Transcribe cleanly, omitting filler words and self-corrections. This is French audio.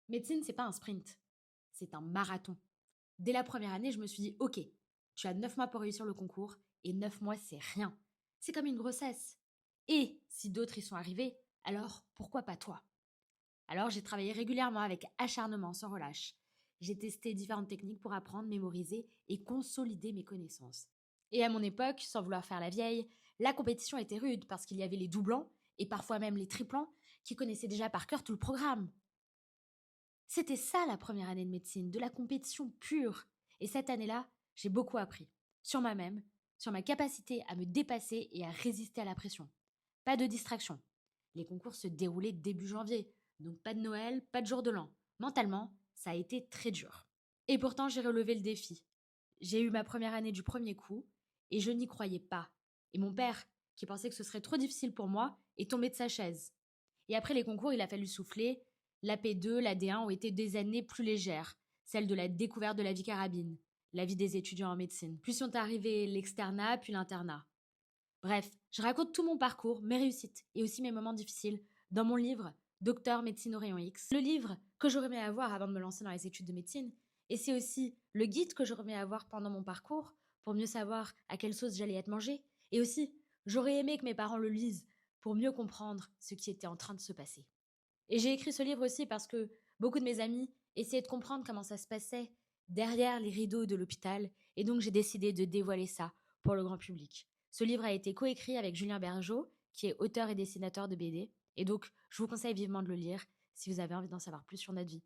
Médecine, c'est pas un sprint, c'est un marathon. Dès la première année, je me suis dit, ok, tu as 9 mois pour réussir le concours, et 9 mois, c'est rien. C'est comme une grossesse. Et si d'autres y sont arrivés, alors pourquoi pas toi? Alors j'ai travaillé régulièrement avec acharnement, sans relâche. J'ai testé différentes techniques pour apprendre, mémoriser et consolider mes connaissances. Et à mon époque, sans vouloir faire la vieille, la compétition était rude parce qu'il y avait les doublants, et parfois même les triplants, qui connaissaient déjà par cœur tout le programme. C'était ça la première année de médecine, de la compétition pure. Et cette année-là, j'ai beaucoup appris. Sur moi-même, sur ma capacité à me dépasser et à résister à la pression. Pas de distraction. Les concours se déroulaient début janvier, donc pas de Noël, pas de jour de l'an. Mentalement, ça a été très dur. Et pourtant, j'ai relevé le défi. J'ai eu ma première année du premier coup, et je n'y croyais pas. Et mon père, qui pensait que ce serait trop difficile pour moi, est tombé de sa chaise. Et après les concours, il a fallu souffler. La P2, la D1 ont été des années plus légères, celles de la découverte de la vie carabine, la vie des étudiants en médecine. Puis sont arrivés l'externat, puis l'internat. Bref, je raconte tout mon parcours, mes réussites et aussi mes moments difficiles dans mon livre Docteur Médecine au rayon X. Le livre que j'aurais aimé avoir avant de me lancer dans les études de médecine, et c'est aussi le guide que j'aurais aimé avoir pendant mon parcours pour mieux savoir à quelle sauce j'allais être mangée. Et aussi, j'aurais aimé que mes parents le lisent pour mieux comprendre ce qui était en train de se passer. Et j'ai écrit ce livre aussi parce que beaucoup de mes amis essayaient de comprendre comment ça se passait derrière les rideaux de l'hôpital, et donc j'ai décidé de dévoiler ça pour le grand public. Ce livre a été coécrit avec Julien Bergeau, qui est auteur et dessinateur de BD, et donc je vous conseille vivement de le lire si vous avez envie d'en savoir plus sur notre vie.